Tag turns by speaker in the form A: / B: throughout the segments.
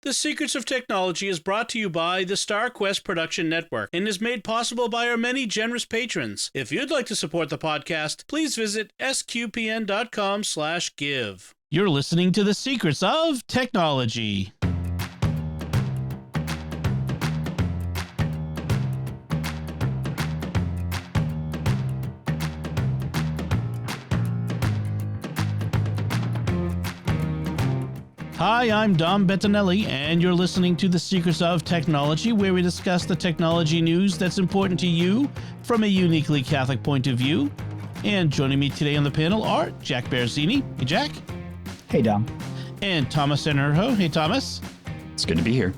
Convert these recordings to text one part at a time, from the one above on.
A: The Secrets of Technology is brought to you by the StarQuest Production Network and is made possible by our many generous patrons. If you'd like to support the podcast, please visit sqpn.com/give. You're listening to The Secrets of Technology. Hi, I'm Dom Bettinelli, and you're listening to The Secrets of Technology, where we discuss the technology news that's important to you from a uniquely Catholic point of view. And joining me today on the panel are Jack Baruzzini. Hey, Jack.
B: Hey, Dom.
A: And Thomas Sanjurjo. Hey, Thomas.
C: It's good to be here.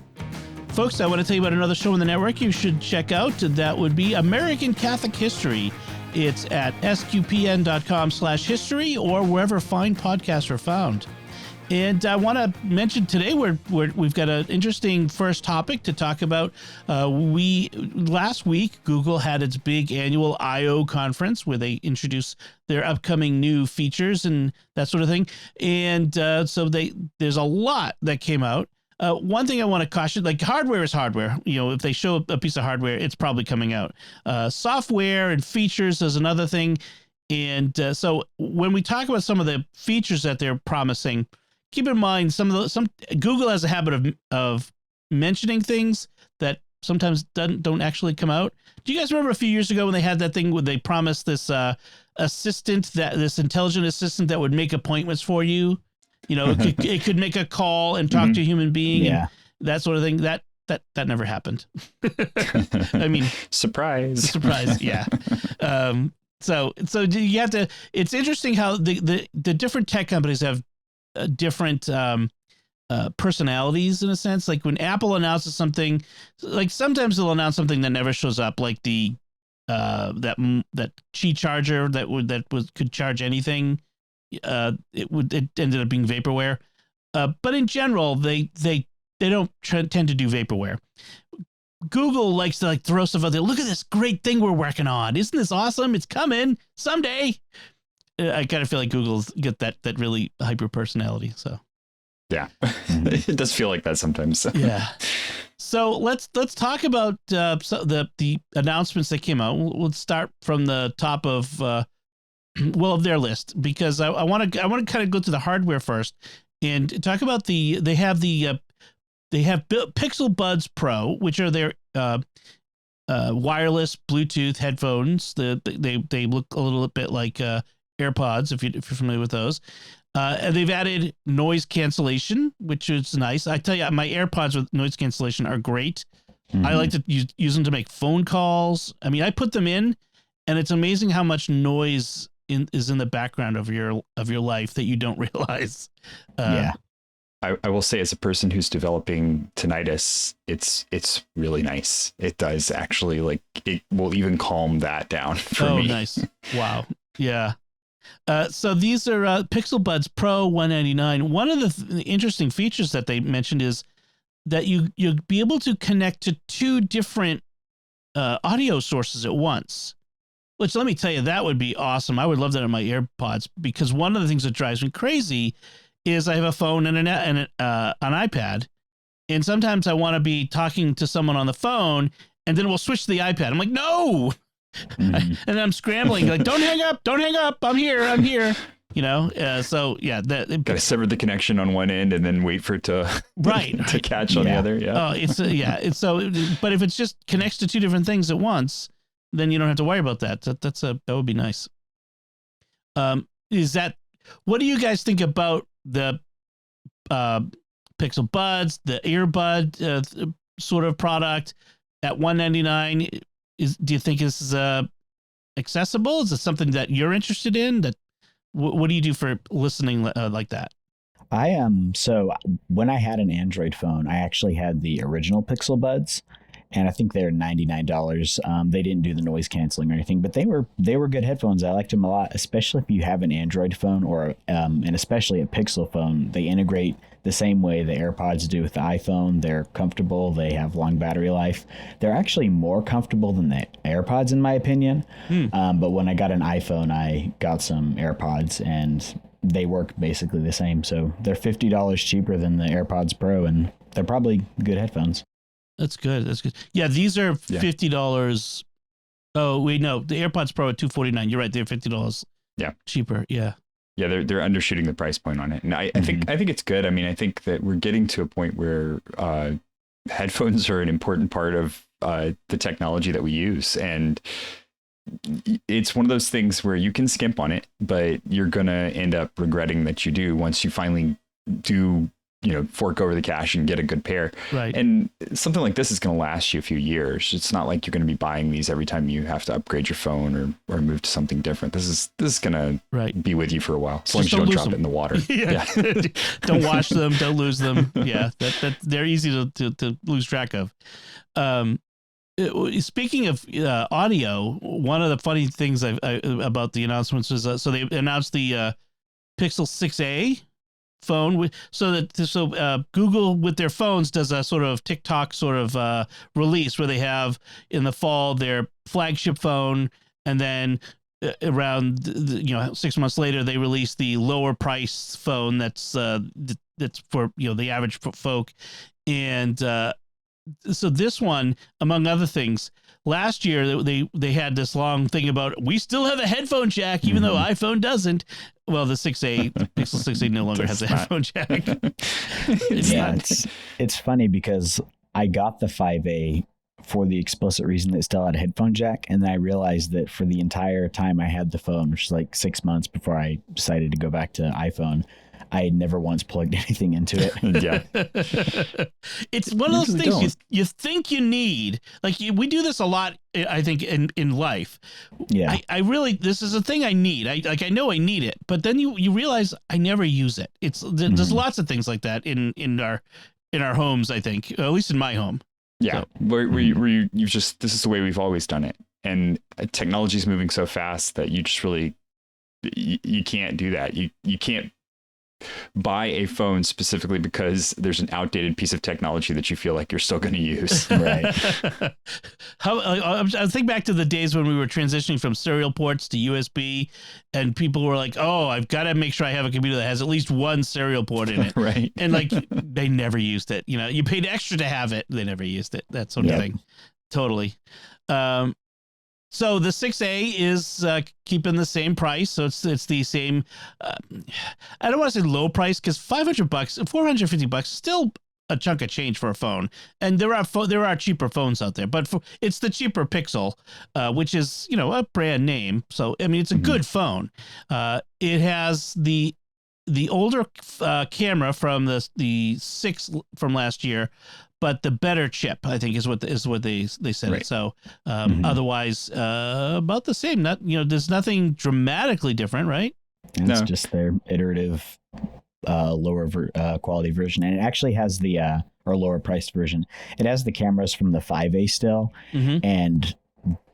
A: Folks, I want to tell you about another show on the network you should check out. That would be American Catholic History. It's at sqpn.com/history or wherever fine podcasts are found. And I want to mention today we've got an interesting first topic to talk about. Last week, Google had its big annual I/O conference where they introduced their upcoming new features and that sort of thing. And so there's a lot that came out. One thing I want to caution, like hardware is hardware. You know, if they show a piece of hardware, it's probably coming out. Software and features is another thing. And so when we talk about some of the features that they're promising, keep in mind some Google has a habit of mentioning things that sometimes don't actually come out. Do you guys remember a few years ago when they had that thing where they promised this this intelligent assistant that would make appointments for you? You know, it could make a call and talk to a human being and that sort of thing. That never happened. I mean,
C: surprise.
A: Yeah. So you have to. It's interesting how the different tech companies have different personalities in a sense. Like when Apple announces something, like sometimes they'll announce something that never shows up, like the that Qi charger that could charge anything. It ended up being vaporware. But in general, they don't tend to do vaporware. Google likes to throw stuff out there. Look at this great thing we're working on. Isn't this awesome? It's coming someday. I kind of feel like Google's get that really hyper personality. So,
C: yeah, it does feel like that sometimes.
A: Yeah. So let's talk about the announcements that came out. Let's start from the top of of their list, because I want to kind of go to the hardware first and talk about they have Pixel Buds Pro, which are their wireless Bluetooth headphones. They look a little bit like Airpods, if you're familiar with those. They've added noise cancellation, which is nice. I tell you, my AirPods with noise cancellation are great. Mm-hmm. I like to use them to make phone calls. I mean, I put them in, and it's amazing how much noise is in the background of your life that you don't realize.
C: I will say, as a person who's developing tinnitus, it's really nice. It does actually, it will even calm that down for me. Oh, nice.
A: Wow. Yeah. So these are Pixel Buds Pro $199. One of the interesting features that they mentioned is that you'll be able to connect to two different audio sources at once. Which, let me tell you, that would be awesome. I would love that on my AirPods, because one of the things that drives me crazy is I have a phone and an iPad, and sometimes I want to be talking to someone on the phone, and then we'll switch to the iPad. I'm like, no. And then I'm scrambling, like, don't hang up, I'm here. You know, so yeah,
C: gotta sever the connection on one end and then wait for it to to catch on the other. Yeah.
A: Oh, it's so. But if it's just connects to two different things at once, then you don't have to worry about that. That would be nice. What do you guys think about the Pixel Buds, the earbud sort of product at $199? Do you think this is accessible? Is it something that you're interested in? What do you do for listening like that?
B: I am. So when I had an Android phone, I actually had the original Pixel Buds, and I think they're $99. They didn't do the noise canceling or anything, but they were good headphones. I liked them a lot, especially if you have an Android phone or and especially a Pixel phone. They integrate the same way the AirPods do with the iPhone. They're comfortable. They have long battery life. They're actually more comfortable than the AirPods, in my opinion. But when I got an iPhone, I got some AirPods, and they work basically the same. So they're $50 cheaper than the AirPods Pro, and they're probably good headphones.
A: That's good. That's good. Yeah, these are $50. Oh wait, no, the AirPods Pro at $249. You're right, they're $50.
C: Yeah,
A: cheaper. Yeah.
C: Yeah, they're undershooting the price point on it, and I think it's good. I mean, I think that we're getting to a point where headphones are an important part of the technology that we use, and it's one of those things where you can skimp on it, but you're gonna end up regretting that you do once you finally do, fork over the cash and get a good pair.
A: Right.
C: And something like this is going to last you a few years. It's not like you're going to be buying these every time you have to upgrade your phone or move to something different. This is going to be with you for a while, as long as you don't drop it in the water.
A: Yeah. Don't wash them. Don't lose them. Yeah. That they're easy to lose track of. Speaking of audio, one of the funny things about the announcements is so they announced the Pixel 6a phone. So Google with their phones does a sort of TikTok sort of release where they have in the fall their flagship phone, and then around 6 months later they release the lower price phone that's for the average folk. And so this one, among other things, last year they had this long thing about we still have a headphone jack even though iPhone doesn't. Well, the 6a, the Pixel 6a no longer has a headphone jack.
B: It's funny because I got the 5A for the explicit reason that it still had a headphone jack, and then I realized that for the entire time I had the phone, which is like 6 months before I decided to go back to iPhone, I had never once plugged anything into it.
C: Yeah.
A: It's one of those things you think you need. Like we do this a lot, I think, in life.
B: Yeah.
A: I really, this is a thing I need. I know I need it, but then you realize I never use it. There's lots of things like that in our homes, I think, at least in my home.
C: Yeah. So. Where you just, this is the way we've always done it. And technology is moving so fast that you just really, you can't do that. You can't buy a phone specifically because there's an outdated piece of technology that you feel like you're still going to use.
B: Right.
A: I think back to the days when we were transitioning from serial ports to USB, and people were like, oh, I've got to make sure I have a computer that has at least one serial port in it.
C: Right.
A: And like, they never used it. You paid extra to have it. They never used it. That sort of thing. Totally. So the 6A is keeping the same price. So it's the same. I don't want to say low price because $500, $450 is still a chunk of change for a phone. And there are cheaper phones out there, but it's the cheaper Pixel, which is a brand name. So I mean, it's a good phone. It has the older camera from the 6 from last year, but the better chip, I think, is what they said. Right. So otherwise, about the same. Not there's nothing dramatically different, right?
B: It's just their iterative, lower quality version, and it actually has the or lower priced version. It has the cameras from the 5A still, and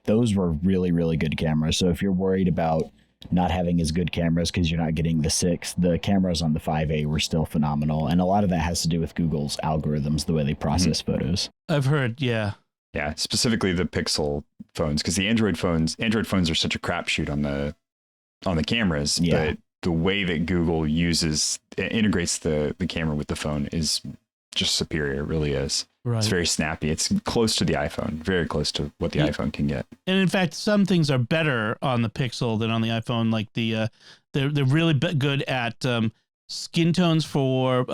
B: those were really, really good cameras. So if you're worried about not having as good cameras because you're not getting the 6, the cameras on the 5A were still phenomenal. And a lot of that has to do with Google's algorithms, the way they process photos.
A: I've heard, yeah.
C: Yeah, specifically the Pixel phones, because the Android phones are such a crapshoot on the cameras.
B: Yeah.
C: But the way that Google integrates the camera with the phone is just superior. It really is.
A: Right.
C: It's very snappy. It's close to the iPhone, very close to what the iPhone can get.
A: And in fact, some things are better on the Pixel than on the iPhone. Like they're really good at skin tones for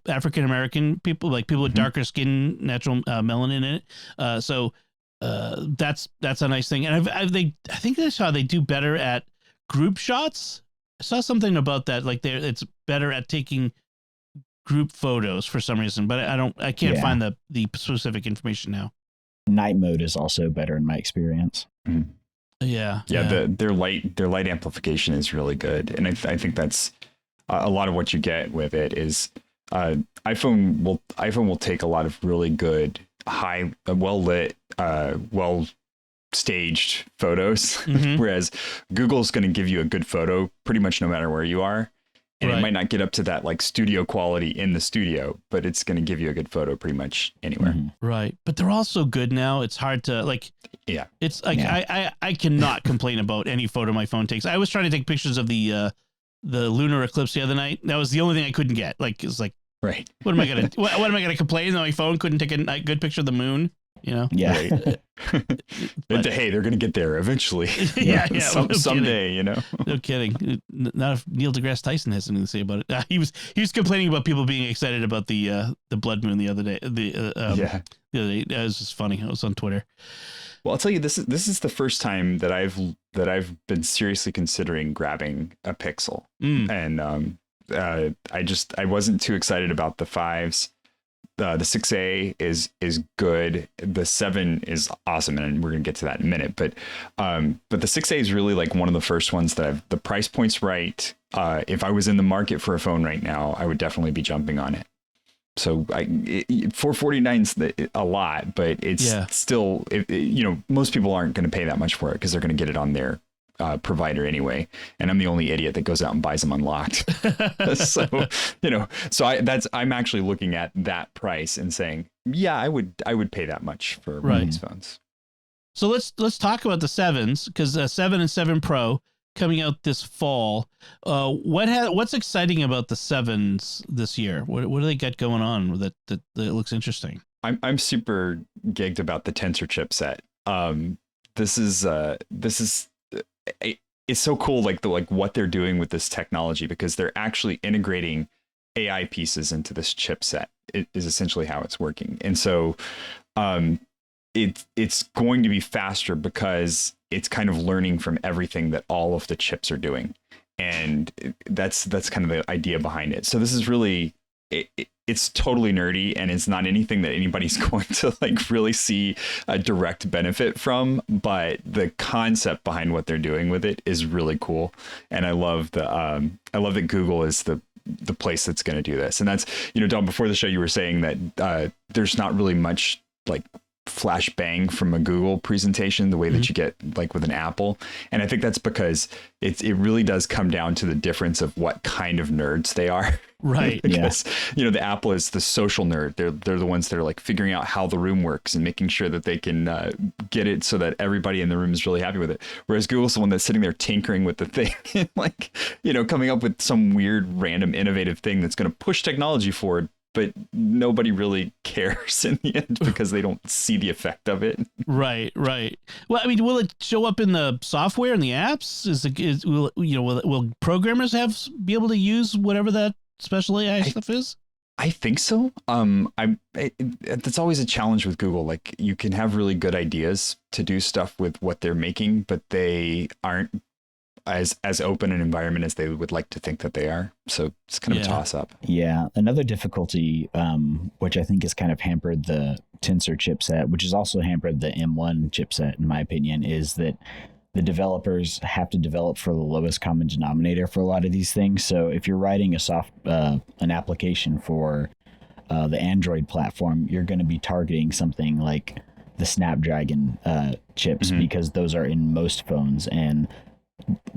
A: African American people, like people with darker skin, natural melanin in it. So that's a nice thing. And I think that's how they do better at group shots. I saw something about that. Like it's better at taking group photos for some reason, but I can't find the specific information now.
B: Night mode is also better in my experience.
C: Mm-hmm.
A: Yeah.
C: Their light amplification is really good, and I think that's a lot of what you get with it is iPhone will take a lot of really good, high, well lit, well staged photos, whereas Google's going to give you a good photo pretty much no matter where you are. And it might not get up to that like studio quality in the studio, but it's going to give you a good photo pretty much anywhere.
A: Right. But they're all so good now. It's hard to like, it's like, I cannot complain about any photo my phone takes. I was trying to take pictures of the lunar eclipse the other night. That was the only thing I couldn't get. Like, it's like
C: Right.
A: What am I gonna what am I gonna complain that my phone couldn't take a good picture of the moon? You know?
B: Yeah.
C: But hey, they're gonna get there eventually.
A: Yeah.
C: Someday, you know.
A: No kidding. Not if Neil deGrasse Tyson has something to say about it. He was complaining about people being excited about the blood moon the other day. The other day. It was just funny. It was on Twitter.
C: Well, I'll tell you, this is the first time that I've been seriously considering grabbing a Pixel, and I wasn't too excited about the 5s. The 6A is good. The 7 is awesome, and we're gonna get to that in a minute. But the 6A is really like one of the first ones that the price point's right. If I was in the market for a phone right now, I would definitely be jumping on it. So $449's a lot, but it's still, most people aren't going to pay that much for it because they're going to get it on their provider anyway. And I'm the only idiot that goes out and buys them unlocked. So, I'm actually looking at that price and saying, yeah, I would pay that much for one of these phones.
A: So let's talk about the 7s, because 7 and 7 Pro coming out this fall. What's exciting about the 7s this year? What do they got going on that looks interesting?
C: I'm super gigged about the Tensor chipset. This is it's so cool, like what they're doing with this technology, because they're actually integrating AI pieces into this chipset. It is essentially how it's working. And so it's going to be faster because it's kind of learning from everything that all of the chips are doing. And that's kind of the idea behind it. So this is really, it's totally nerdy, and it's not anything that anybody's going to like really see a direct benefit from, but the concept behind what they're doing with it is really cool. And I love that Google is the place that's going to do this. And that's, Dom, before the show, you were saying that there's not really much like flash bang from a Google presentation the way that you get like with an Apple. And I think that's because it really does come down to the difference of what kind of nerds they are.
A: Right.
C: Because, the Apple is the social nerd. They're the ones that are like figuring out how the room works and making sure that they can get it so that everybody in the room is really happy with it. Whereas Google's the one that's sitting there tinkering with the thing and like, coming up with some weird, random, innovative thing that's going to push technology forward. But nobody really cares in the end because they don't see the effect of it. Right.
A: Well, I mean, will it show up in the software and the apps? Will programmers be able to use whatever that special AI stuff is?
C: I think so. That's always a challenge with Google. Like, you can have really good ideas to do stuff with what they're making, but they aren't as open an environment as they would like to think that they are. So it's kind of a toss up.
B: Yeah. Another difficulty, which I think has kind of hampered the Tensor chipset, which has also hampered the M1 chipset, in my opinion, is that the developers have to develop for the lowest common denominator for a lot of these things. So if you're writing an application for the Android platform, you're going to be targeting something like the Snapdragon chips, because those are in most phones, and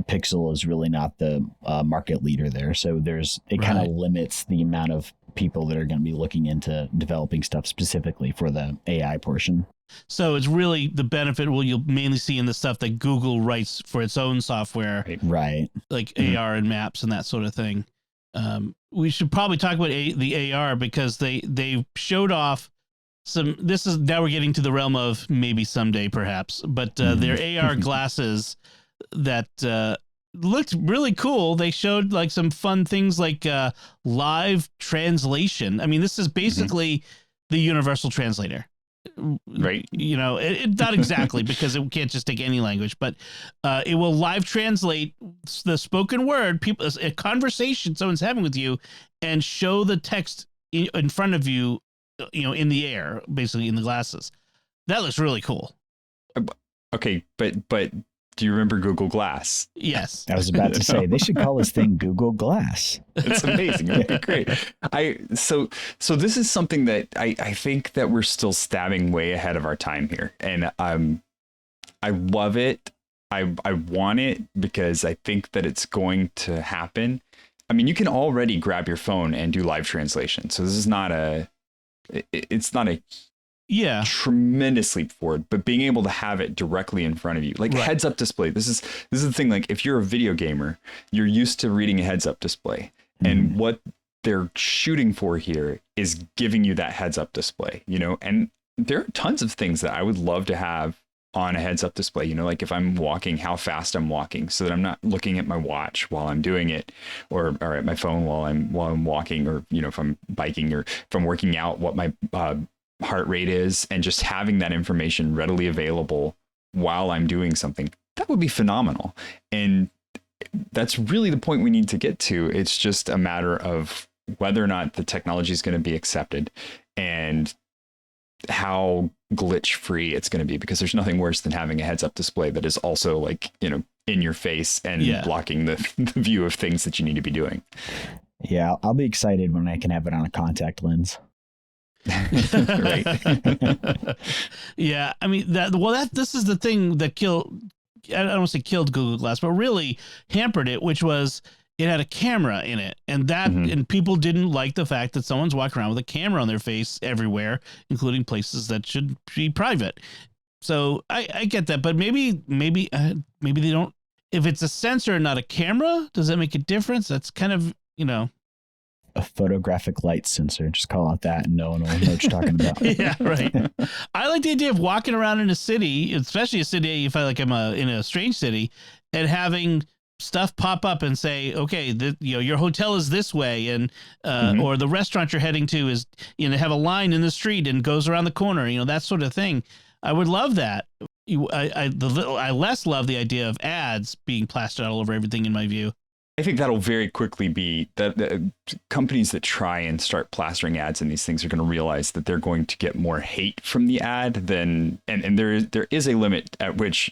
B: Pixel is really not the market leader there. So it kind of limits the amount of people that are going to be looking into developing stuff specifically for the AI portion.
A: So it's really the benefit you'll mainly see in the stuff that Google writes for its own software,
B: right?
A: Like AR and maps and that sort of thing. We should probably talk about the AR, because they showed off some. Now we're getting to the realm of maybe someday, perhaps, but their AR glasses that looked really cool. They showed like some fun things like live translation. I mean, this is basically the universal translator,
C: right?
A: Not exactly, because it can't just take any language, but it will live translate the spoken word, a conversation someone's having with you, and show the text in front of you, in the air, basically in the glasses. That looks really cool.
C: Okay, but do you remember Google Glass?
A: Yes.
B: I was about to say, they should call this thing Google Glass.
C: It's amazing. It'd be great. So this is something that I think that we're still stabbing way ahead of our time here. And I love it. I want it because I think that it's going to happen. I mean, you can already grab your phone and do live translation. So this is not it's not a tremendous leap forward, but being able to have it directly in front of you, like heads up display. This is the thing. Like, if you're a video gamer, you're used to reading a heads up display, and what they're shooting for here is giving you that heads up display, and there are tons of things that I would love to have on a heads up display, like if I'm walking, how fast I'm walking, so that I'm not looking at my watch while I'm doing it, or at my phone while I'm walking, or if I'm biking, or if I'm working out, what my heart rate is, and just having that information readily available while I'm doing something. That would be phenomenal. And that's really the point we need to get to. It's just a matter of whether or not the technology is going to be accepted and how glitch free it's going to be, because there's nothing worse than having a heads up display that is also like, in your face and blocking the view of things that you need to be doing.
B: Yeah, I'll be excited when I can have it on a contact lens.
C: Right.
A: Yeah, I mean this is the thing that killed. I don't want to say killed Google Glass, but really hampered it, which was it had a camera in it, and and people didn't like the fact that someone's walking around with a camera on their face everywhere, including places that should be private. So I get that, but maybe they don't. If it's a sensor and not a camera, does that make a difference? That's kind of
B: a photographic light sensor. Just call it that, and no one will know what you're talking about.
A: Yeah, right. I like the idea of walking around in a city, especially a city if I like I'm in a strange city, and having stuff pop up and say, okay, your hotel is this way, and or the restaurant you're heading to is, have a line in the street and goes around the corner, that sort of thing. I would love that. I less love the idea of ads being plastered all over everything, in my view.
C: I think that'll very quickly be that the companies that try and start plastering ads in these things are going to realize that they're going to get more hate from the ad than, and there is a limit at which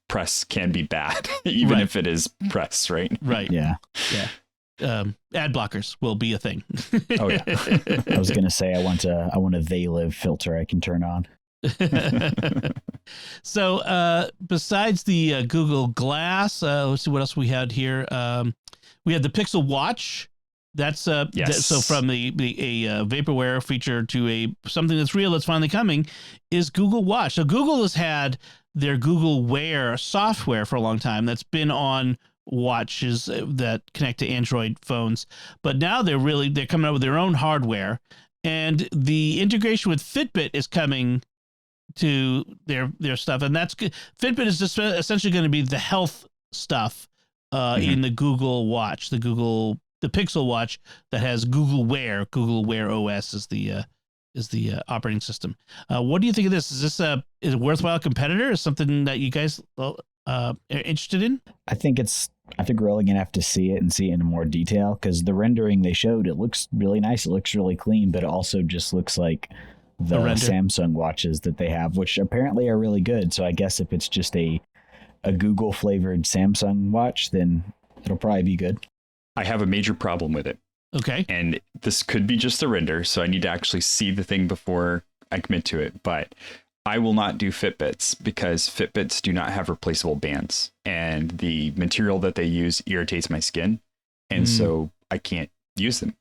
C: press can be bad, even if it is press, right?
A: Right.
B: Yeah.
A: Yeah. Ad blockers will be a thing.
C: Oh yeah.
B: I was going to say, I want a they live filter I can turn on.
A: So besides the Google Glass, let's see what else we had here. We had the Pixel Watch. That's
C: yes.
A: So from a vaporware feature to something that's real, that's finally coming, is Google Watch. So Google has had their Google Wear software for a long time that's been on watches that connect to Android phones, but now they're coming out with their own hardware, and the integration with Fitbit is coming to their stuff, and that's good. Fitbit is just essentially going to be the health stuff in the Google Watch, the Pixel Watch that has Google Wear. Google Wear OS is the operating system. What do you think of this? Is this a worthwhile competitor? Is something that you guys are interested in?
B: I think we're really gonna have to see it in more detail, because the rendering they showed, it looks really nice. It looks really clean, but it also just looks like the Samsung watches that they have, which apparently are really good. So I guess if it's just a Google flavored Samsung watch, then it'll probably be good.
C: I have a major problem with it.
A: Okay.
C: And this could be just a render, so I need to actually see the thing before I commit to it. But I will not do Fitbits, because Fitbits do not have replaceable bands, and the material that they use irritates my skin. And so I can't use them.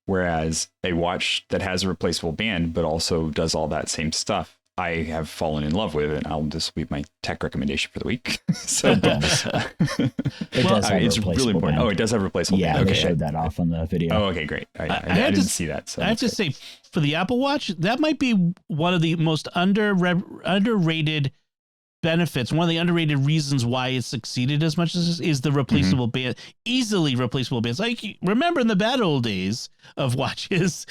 C: Whereas a watch that has a replaceable band, but also does all that same stuff, I have fallen in love with it. This will be my tech recommendation for the week. So
B: it does have
C: it's really important.
B: Band.
C: Oh, it does have a replaceable band.
B: Okay. They showed that off on the video.
C: Oh, okay, great. I didn't see that. So
A: I have to say, for the Apple Watch, that might be one of the most underrated benefits. One of the underrated reasons why it succeeded as much as is the replaceable band, easily replaceable bands. Like, remember in the bad old days of watches,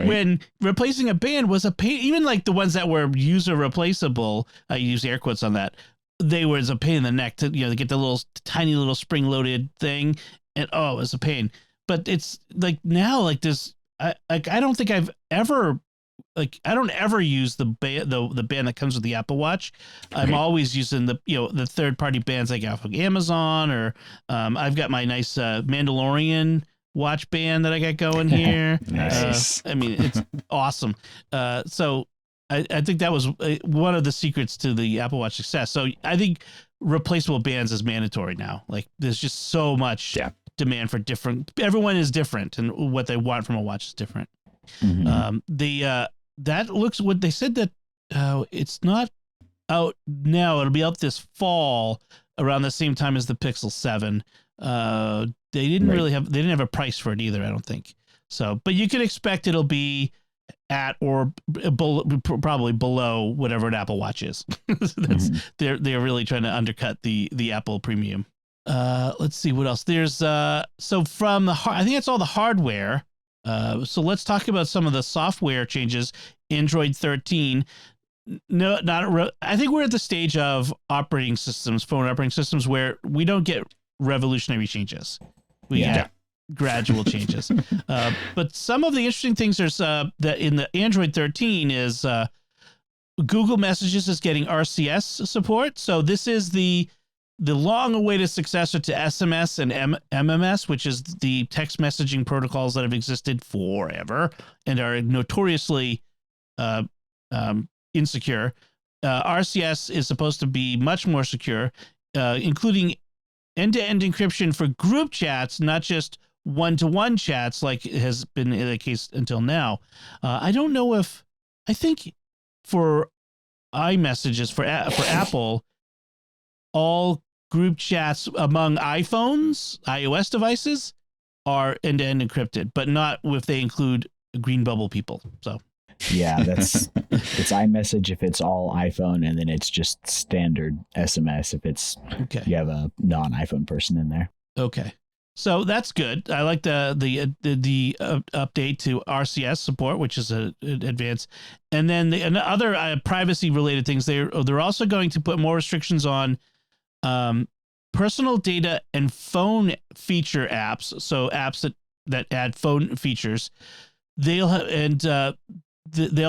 A: when replacing a band was a pain, even like the ones that were user replaceable, I use air quotes on that, they were a pain in the neck to, to get the little tiny little spring loaded thing. And it was a pain. But it's like now, like this, I don't think I've ever, I don't ever use the band that comes with the Apple Watch. I'm always using the third party bands I got from Amazon, or I've got my nice Mandalorian watch band that I got going here.
C: Nice.
A: I mean, it's awesome. So I think that was one of the secrets to the Apple Watch success. So I think replaceable bands is mandatory now. Like, there's just so much demand for everyone is different, and what they want from a watch is different. That looks, what they said, that it's not out now. It'll be out this fall around the same time as the Pixel 7. they didn't really have a price for it either, I don't think. So, but you can expect it'll be at or probably below whatever an Apple Watch is. They're really trying to undercut the Apple Premium. Let's see what else. There's so from I think that's all the hardware. So let's talk about some of the software changes. Android 13. No, I think we're at the stage of phone operating systems, where we don't get revolutionary changes. We get gradual changes. But some of the interesting things there's that in the Android 13 is Google Messages is getting RCS support. So this is the long-awaited successor to SMS and MMS, which is the text messaging protocols that have existed forever and are notoriously insecure. RCS is supposed to be much more secure, including end-to-end encryption for group chats, not just one-to-one chats like has been the case until now. I don't know if I think for iMessages for Apple, all group chats among iOS devices are end-to-end encrypted, but not if they include green bubble people. So
B: yeah, it's iMessage if it's all iPhone, and then it's just standard SMS if it's you have a non-iPhone person in there.
A: Okay, so that's good. I like the update to RCS support, which is an advance, and then other privacy related things. They're also going to put more restrictions on personal data and phone feature apps. So apps that add phone features, they'll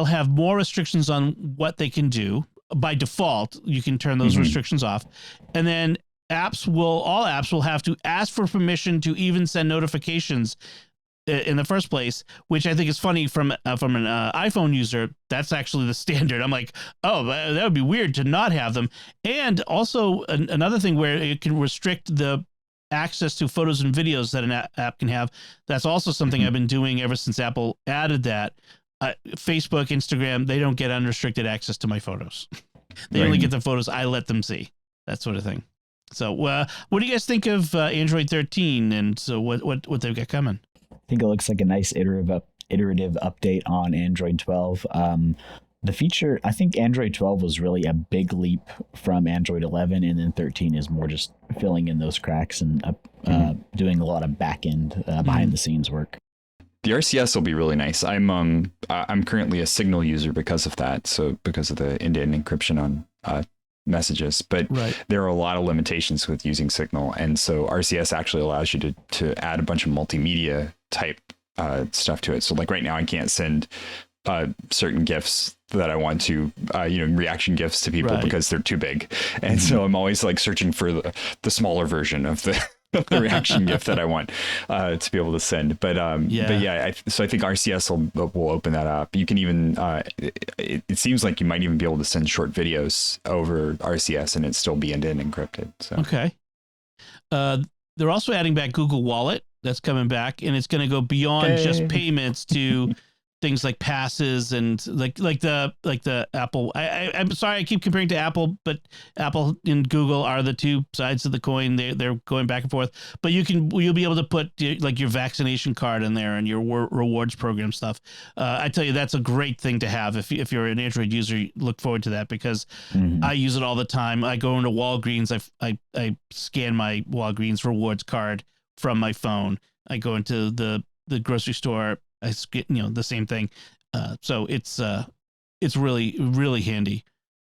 A: have more restrictions on what they can do. By default, you can turn those restrictions off. And then all apps will have to ask for permission to even send notifications in the first place, which I think is funny from an iPhone user. That's actually the standard. I'm like, oh, that would be weird to not have them. And also another thing where it can restrict the access to photos and videos that an app can have. That's also something I've been doing ever since Apple added that. Facebook, Instagram, they don't get unrestricted access to my photos. They only get the photos I let them see, that sort of thing. So what do you guys think of Android 13 and so what they've got coming?
B: I think it looks like a nice iterative update on Android 12. The feature, I think Android 12 was really a big leap from Android 11, and then 13 is more just filling in those cracks and doing a lot of back-end behind the scenes work.
C: The RCS will be really nice. I'm currently a Signal user because of that. So because of the end-to-end encryption on messages, but there are a lot of limitations with using Signal, and so RCS actually allows you to add a bunch of multimedia type stuff to it. So like right now, I can't send certain GIFs that I want to, reaction GIFs to people because they're too big, and so I'm always like searching for the smaller version of the reaction GIF that I want to be able to send. But so I think RCS will open that up. You can even it seems like you might even be able to send short videos over RCS and it still be end-to-end encrypted. So. Okay.
A: They're also adding back Google Wallet. That's coming back, and it's going to go beyond just payments to things like passes and like the Apple. I'm sorry, I keep comparing to Apple, but Apple and Google are the two sides of the coin. They're going back and forth. But you'll be able to put like your vaccination card in there and your rewards program stuff. I tell you, that's a great thing to have if you're an Android user. Look forward to that because I use it all the time. I go into Walgreens. I scan my Walgreens rewards card from my phone. I go into the grocery store. I get the same thing, so it's really, really handy.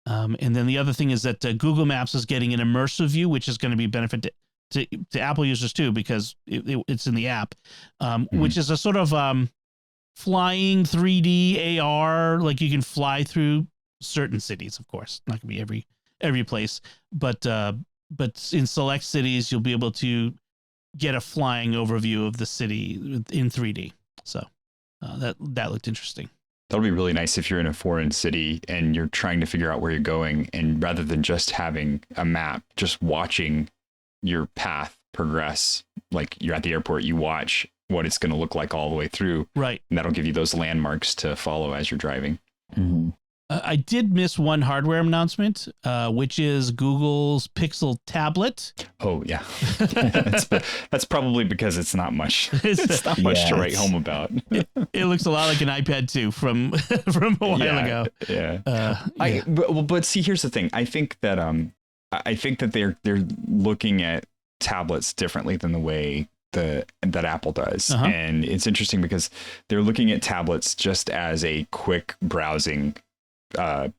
A: And then the other thing is that Google Maps is getting an immersive view, which is going to be a benefit to Apple users too, because it's in the app, which is a sort of flying 3D AR. Like you can fly through certain cities, of course, not going to be every place, but in select cities you'll be able to get a flying overview of the city in 3D. So that looked interesting.
C: That'll be really nice if you're in a foreign city and you're trying to figure out where you're going, and rather than just having a map, just watching your path progress. Like you're at the airport, you watch what it's going to look like all the way through.
A: Right.
C: And that'll give you those landmarks to follow as you're driving.
B: Mm-hmm.
A: I did miss one hardware announcement, which is Google's Pixel tablet.
C: Oh yeah, that's probably because it's not much. It's not much to write home about.
A: It looks a lot like an iPad 2 from a while ago.
C: Yeah. But see, here's the thing. I think that they're looking at tablets differently than the way that Apple does, and it's interesting because they're looking at tablets just as a quick browsing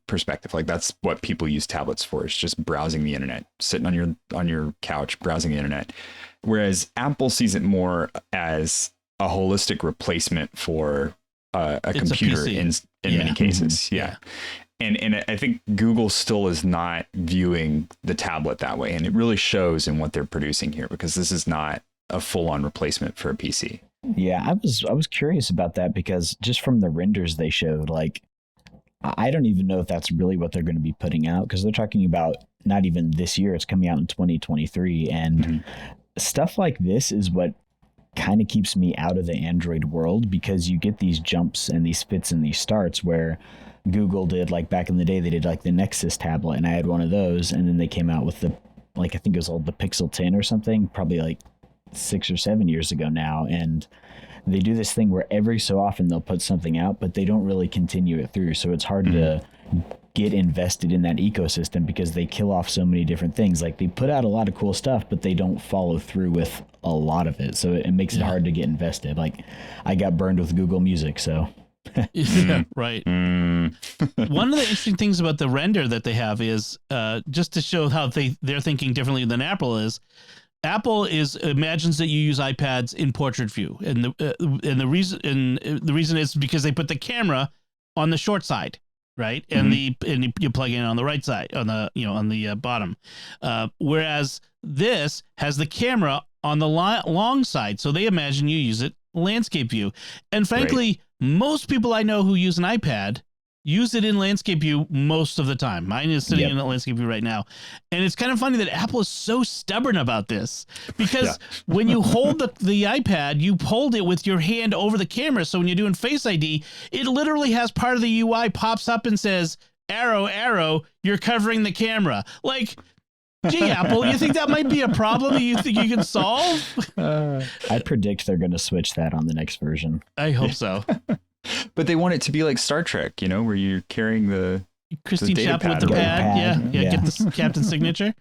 C: perspective. Like that's what people use tablets for, is just browsing the internet, sitting on your couch browsing the internet, whereas Apple sees it more as a holistic replacement for a computer in many cases. And I think Google still is not viewing the tablet that way, and it really shows in what they're producing here, because this is not a full-on replacement for a PC.
B: Yeah, I was curious about that, because just from the renders they showed, like, I don't even know if that's really what they're going to be putting out, because they're talking about not even this year, it's coming out in 2023. And stuff like this is what kind of keeps me out of the Android world, because you get these jumps and these fits and these starts where Google did, like back in the day, they did like the Nexus tablet, and I had one of those, and then they came out with the, like, I think it was called the Pixel 10 or something, probably like 6 or 7 years ago now. And they do this thing where every so often they'll put something out, but they don't really continue it through. So it's hard to get invested in that ecosystem, because they kill off so many different things. Like, they put out a lot of cool stuff, but they don't follow through with a lot of it. So it makes it hard to get invested. Like, I got burned with Google Music, so.
A: Right. One of the interesting things about the render that they have is, just to show how they're thinking differently than Apple is, Apple imagines that you use iPads in portrait view, and the reason is because they put the camera on the short side, right, and you plug in on the right side, on the bottom, whereas this has the camera on the long side, so they imagine you use it landscape view. And frankly, most people I know who use an iPad use it in landscape view most of the time. Mine is sitting in landscape view right now. And it's kind of funny that Apple is so stubborn about this, because when you hold the iPad, you hold it with your hand over the camera. So when you're doing Face ID, it literally has part of the UI pops up and says, arrow, arrow, you're covering the camera. Like, gee, Apple, you think that might be a problem that you think you can solve?
B: I predict they're going to switch that on the next version.
A: I hope so.
C: But they want it to be like Star Trek, where you're carrying the
A: Christine Chapel with the pad. Get the captain's signature.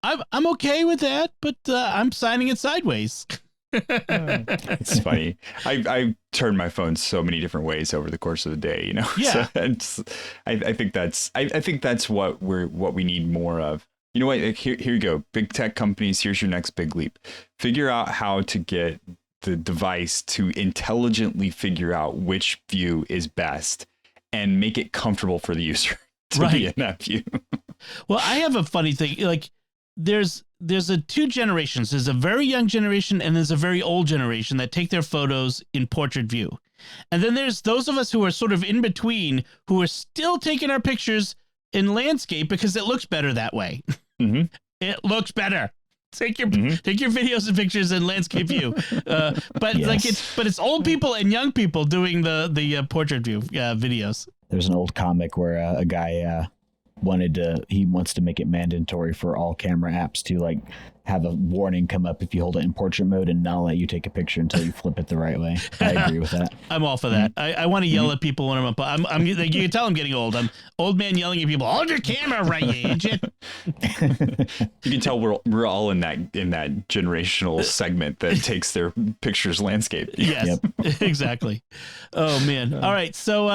A: I'm okay with that, but I'm signing it sideways.
C: It's funny. I turned my phone so many different ways over the course of the day,
A: Yeah.
C: So I think that's what we need more of. You know what? Here you go. Big tech companies, here's your next big leap. Figure out how to get the device to intelligently figure out which view is best and make it comfortable for the user to be in that view.
A: Well, I have a funny thing. Like, there's two generations. There's a very young generation and there's a very old generation that take their photos in portrait view. And then there's those of us who are sort of in between, who are still taking our pictures in landscape because it looks better that way. It looks better. Take your videos and pictures in landscape view, but it's old people and young people doing the portrait view videos.
B: There's an old comic where a guy wants to make it mandatory for all camera apps to like have a warning come up if you hold it in portrait mode and not let you take a picture until you flip it the right way. I agree with that.
A: I'm all for that. I want to yell at people when I'm you can tell I'm getting old. I'm old man yelling at people, hold your camera right, you idiot.
C: You can tell we're all in that generational segment that takes their pictures landscape.
A: Yes, exactly. Oh man. All right. So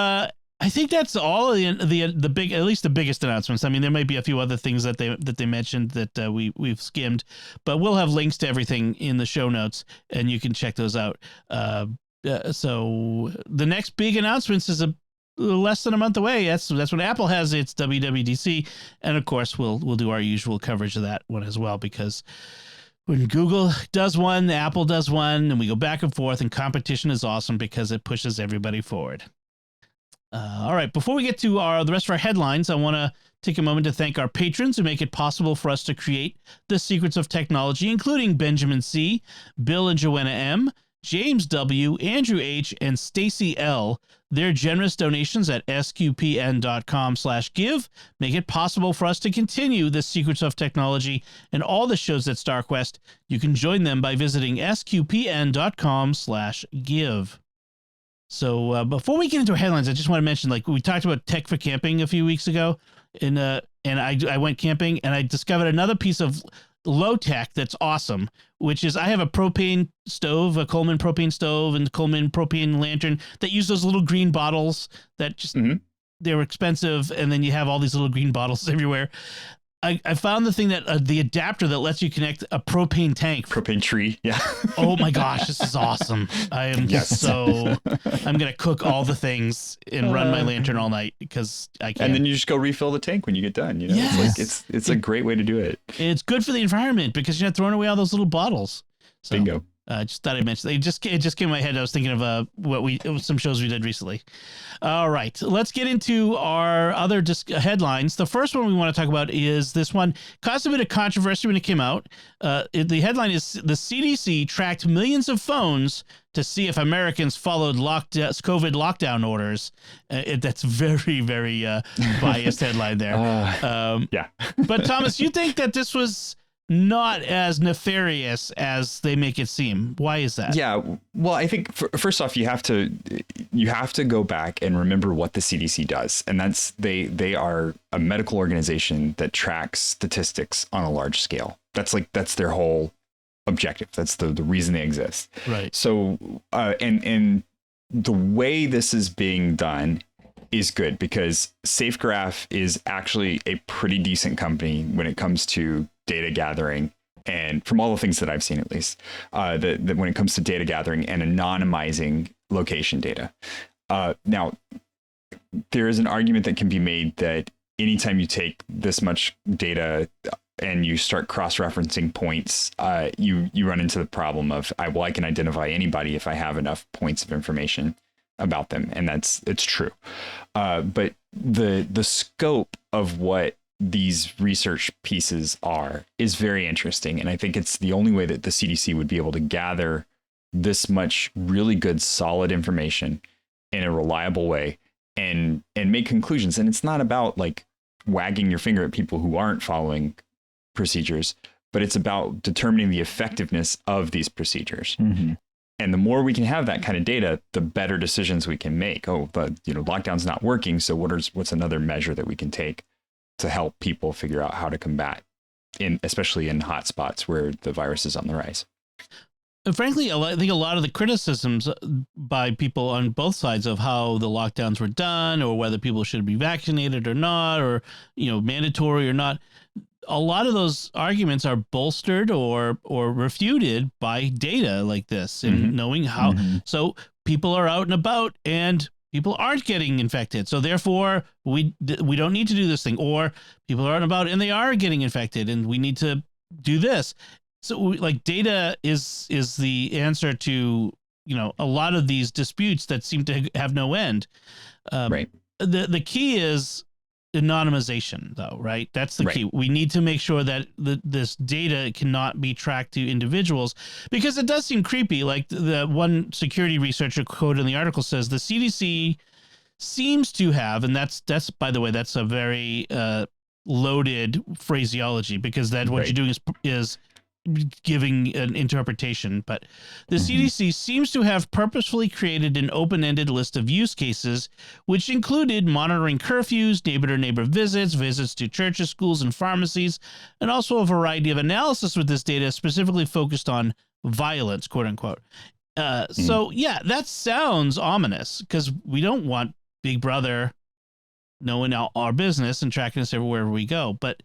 A: I think that's all the big, at least the biggest announcements. I mean, there might be a few other things that they mentioned that we've skimmed, but we'll have links to everything in the show notes, and you can check those out. So the next big announcements is less than a month away. That's when Apple has its WWDC, and of course we'll do our usual coverage of that one as well, because when Google does one, Apple does one, and we go back and forth, and competition is awesome because it pushes everybody forward. All right, before we get to the rest of our headlines, I want to take a moment to thank our patrons who make it possible for us to create the Secrets of Technology, including Benjamin C., Bill and Joanna M., James W., Andrew H., and Stacy L. Their generous donations at sqpn.com/give make it possible for us to continue the secrets of technology and all the shows at StarQuest. You can join them by visiting sqpn.com/give. So before we get into our headlines, I just want to mention, like, we talked about tech for camping a few weeks ago, and I went camping and I discovered another piece of low tech that's awesome, which is I have a propane stove, a Coleman propane stove and Coleman propane lantern that use those little green bottles that just, they're expensive. And then you have all these little green bottles everywhere. I found the thing that the adapter that lets you connect a propane tank.
C: Propane tree. Yeah.
A: Oh my gosh, this is awesome. I am I'm going to cook all the things and run my lantern all night because I can.
C: And then you just go refill the tank when you get done. You know,
A: yes.
C: It's a great way to do it.
A: It's good for the environment because you're not throwing away all those little bottles. So,
C: bingo.
A: I just thought I'd mention it. It just came in my head. I was thinking of some shows we did recently. All right, let's get into our other headlines. The first one we want to talk about is this one. Caused a bit of controversy when it came out. The headline is the CDC tracked millions of phones to see if Americans followed COVID lockdown orders. That's very, very biased headline there.
C: Yeah.
A: But Thomas, you think that this was not as nefarious as they make it seem? Why is that?
C: Yeah, well, I think first off, you have to go back and remember what the CDC does, and that's they are a medical organization that tracks statistics on a large scale. That's their whole objective. That's the reason they exist.
A: Right.
C: So and the way this is being done is good because SafeGraph is actually a pretty decent company when it comes to data gathering, and from all the things that I've seen, at least, that when it comes to data gathering and anonymizing location data. Now, there is an argument that can be made that anytime you take this much data and you start cross-referencing points, you run into the problem of, I can identify anybody if I have enough points of information about them, and it's true. But the scope of what these research pieces is very interesting. And I think it's the only way that the CDC would be able to gather this much really good, solid information in a reliable way and make conclusions. And it's not about like wagging your finger at people who aren't following procedures, but it's about determining the effectiveness of these procedures. Mm-hmm. And the more we can have that kind of data, the better decisions we can make. Lockdown's not working. So what's another measure that we can take to help people figure out how to combat, especially in hotspots where the virus is on the rise?
A: And frankly, I think a lot of the criticisms by people on both sides of how the lockdowns were done, or whether people should be vaccinated or not, or mandatory or not, a lot of those arguments are bolstered or refuted by data like this, and knowing how. So people are out and about and people aren't getting infected, so therefore we don't need to do this thing. Or people are out and about and they are getting infected, and we need to do this. So data is the answer to a lot of these disputes that seem to have no end.
C: Right.
A: The key is anonymization, though, right? That's the key. We need to make sure that this data cannot be tracked to individuals, because it does seem creepy. Like the one security researcher quoted in the article says the CDC seems to have, and that's by the way, that's a very loaded phraseology, because what you're doing is giving an interpretation, but the CDC seems to have purposefully created an open-ended list of use cases, which included monitoring curfews, neighbor-to-neighbor visits to churches, schools, and pharmacies, and also a variety of analysis with this data specifically focused on violence, quote unquote. So yeah, that sounds ominous, because we don't want Big Brother knowing our business and tracking us everywhere we go. But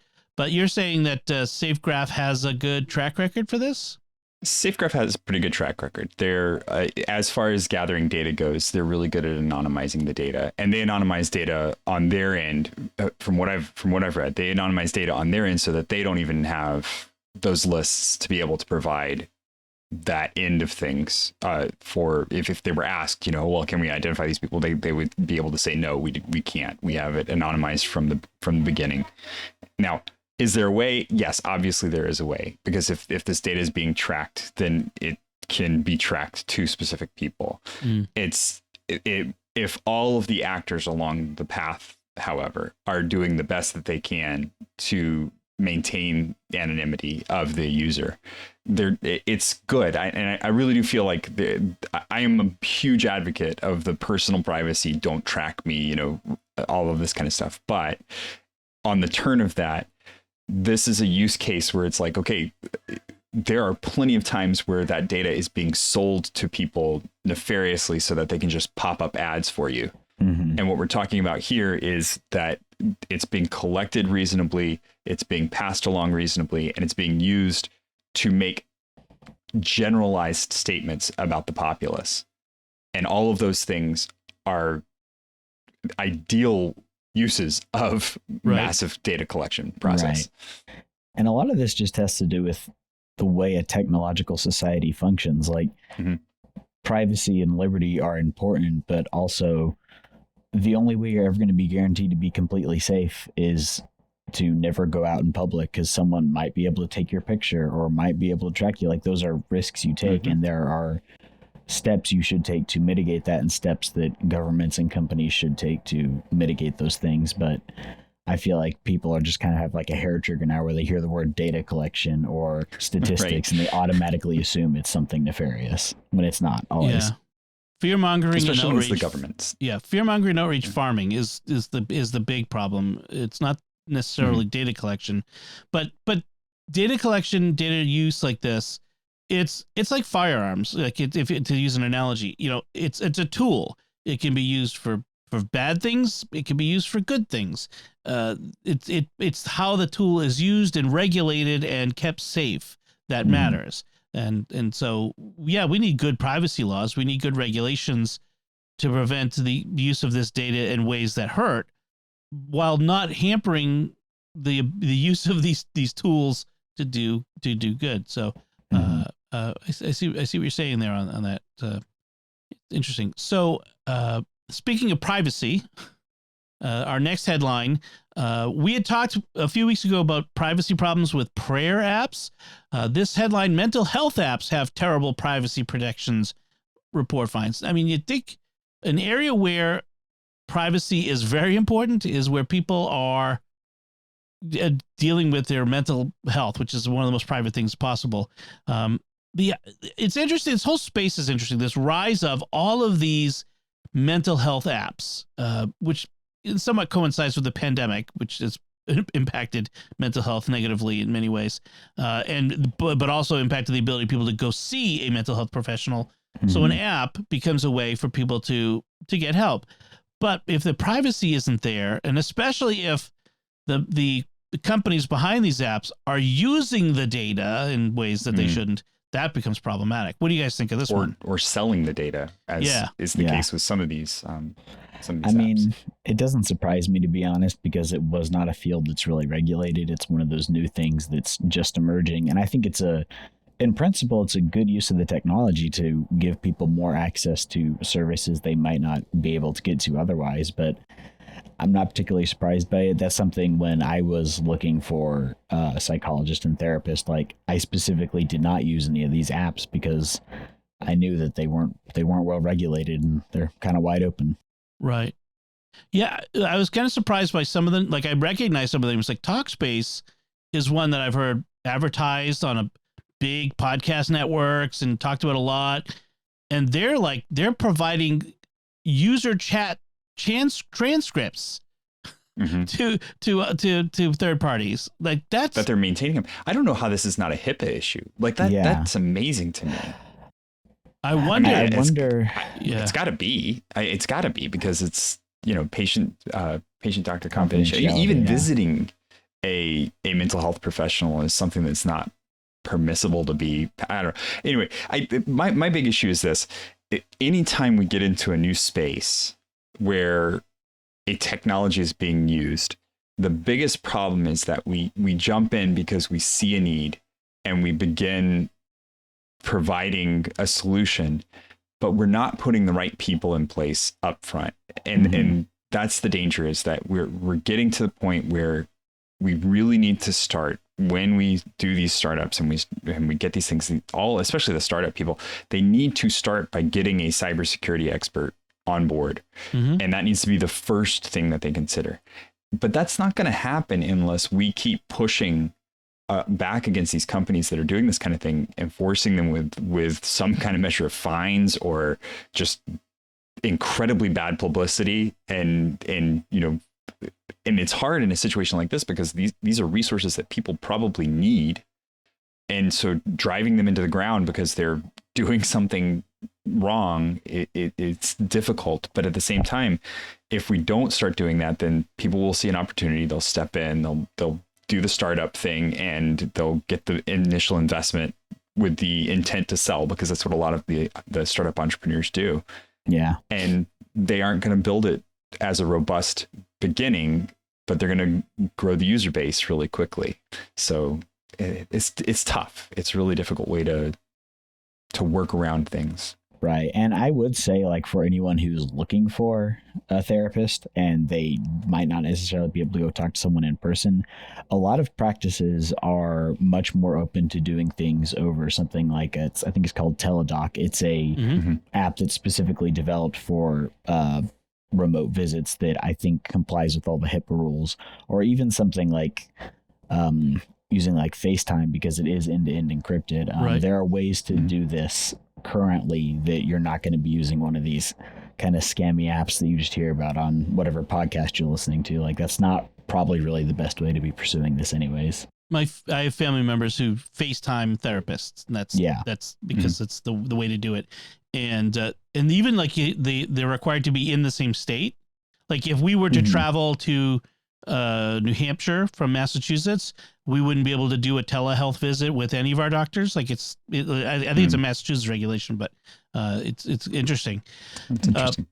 A: you're saying that SafeGraph has a good track record for this?
C: SafeGraph has a pretty good track record. They're as far as gathering data goes, they're really good at anonymizing the data, and they anonymize data on their end. From what I've read, they anonymize data on their end so that they don't even have those lists to be able to provide that end of things. For if they were asked, can we identify these people? They would be able to say no, we can't. We have it anonymized from the beginning. Now, is there a way? Yes, obviously there is a way, because if this data is being tracked, then it can be tracked to specific people. If all of the actors along the path, however, are doing the best that they can to maintain the anonymity of the user, it's good. I really do feel like I am a huge advocate of the personal privacy, don't track me, all of this kind of stuff. But on the turn of that, this is a use case where it's like, okay, there are plenty of times where that data is being sold to people nefariously so that they can just pop up ads for you. And what we're talking about here is that it's being collected reasonably, it's being passed along reasonably, and it's being used to make generalized statements about the populace. And all of those things are ideal uses of massive data collection process.
B: Right. And a lot of this just has to do with the way a technological society functions. Like privacy and liberty are important, but also the only way you're ever going to be guaranteed to be completely safe is to never go out in public, because someone might be able to take your picture or might be able to track you. Like, those are risks you take, and there are steps you should take to mitigate that, and steps that governments and companies should take to mitigate those things. But I feel like people are just kind of have like a hair trigger now where they hear the word data collection or statistics and they automatically assume it's something nefarious when it's not always.
A: Yeah. Fear mongering,
C: especially with the governments.
A: Yeah, fear mongering, outreach farming is the big problem. It's not necessarily data collection, but data collection, data use like this, it's like firearms. Like to use an analogy, it's a tool. It can be used for bad things. It can be used for good things. It's how the tool is used and regulated and kept safe that matters. And so, yeah, we need good privacy laws. We need good regulations to prevent the use of this data in ways that hurt, while not hampering the use of these tools to do good. So, I see what you're saying there on that. Interesting. So, speaking of privacy, our next headline, we had talked a few weeks ago about privacy problems with prayer apps. This headline, mental health apps have terrible privacy protections, report finds. I mean, you'd think an area where privacy is very important is where people are dealing with their mental health, which is one of the most private things possible. It's interesting. This whole space is interesting. This rise of all of these mental health apps, which somewhat coincides with the pandemic, which has impacted mental health negatively in many ways, but also impacted the ability of people to go see a mental health professional. So an app becomes a way for people to get help. But if the privacy isn't there, and especially if the companies behind these apps are using the data in ways that they shouldn't, that becomes problematic. What do you guys think of this one?
C: Or selling the data, as is the case with some of these.
B: I mean, it doesn't surprise me, to be honest, because it was not a field that's really regulated. It's one of those new things that's just emerging. And I think in principle, it's a good use of the technology to give people more access to services they might not be able to get to otherwise. But I'm not particularly surprised by it. That's something when I was looking for a psychologist and therapist, like I specifically did not use any of these apps because I knew that they weren't well regulated and they're kind of wide open.
A: Right. Yeah, I was kind of surprised by some of them. Like, I recognize some of them. It's like Talkspace is one that I've heard advertised on a big podcast networks and talked about a lot. And they're providing user chat transcripts to third parties. Like, that
C: they're maintaining them. I don't know how this is not a HIPAA issue. Like that. Yeah. That's amazing to me.
A: I wonder.
C: It's got to be. It's got to be because it's patient doctor confidentiality. Even visiting a mental health professional is something that's not permissible to be. I don't know. Anyway, my big issue is this: anytime we get into a new space where a technology is being used, the biggest problem is that we jump in because we see a need and we begin providing a solution, but we're not putting the right people in place up front. And that's the danger, is that we're getting to the point where we really need to start when we do these startups and we get these things, especially the startup people, they need to start by getting a cybersecurity expert on board. And that needs to be the first thing that they consider. But that's not going to happen unless we keep pushing back against these companies that are doing this kind of thing, enforcing them with some kind of measure of fines or just incredibly bad publicity. And it's hard in a situation like this because these are resources that people probably need. And so driving them into the ground because they're doing something wrong, it's difficult. But at the same time, if we don't start doing that, then people will see an opportunity. They'll step in, they'll do the startup thing, and they'll get the initial investment with the intent to sell, because that's what a lot of the startup entrepreneurs do.
B: Yeah.
C: And they aren't going to build it as a robust beginning, but they're going to grow the user base really quickly. So it's tough. It's a really difficult way to work around things.
B: Right. And I would say, like, for anyone who's looking for a therapist and they might not necessarily be able to go talk to someone in person, a lot of practices are much more open to doing things over something like I think it's called Teledoc. It's a app that's specifically developed for remote visits that I think complies with all the HIPAA rules, or even something like using like FaceTime, because it is end-to-end encrypted.
A: Right.
B: There are ways to do this currently that you're not going to be using one of these kind of scammy apps that you just hear about on whatever podcast you're listening to. Like, that's not probably really the best way to be pursuing this anyways.
A: I have family members who FaceTime therapists, and that's because it's the way to do it. And even like they're required to be in the same state. Like, if we were to travel to New Hampshire from Massachusetts, we wouldn't be able to do a telehealth visit with any of our doctors. Like, I think it's a Massachusetts regulation, but it's interesting.
C: It's interesting.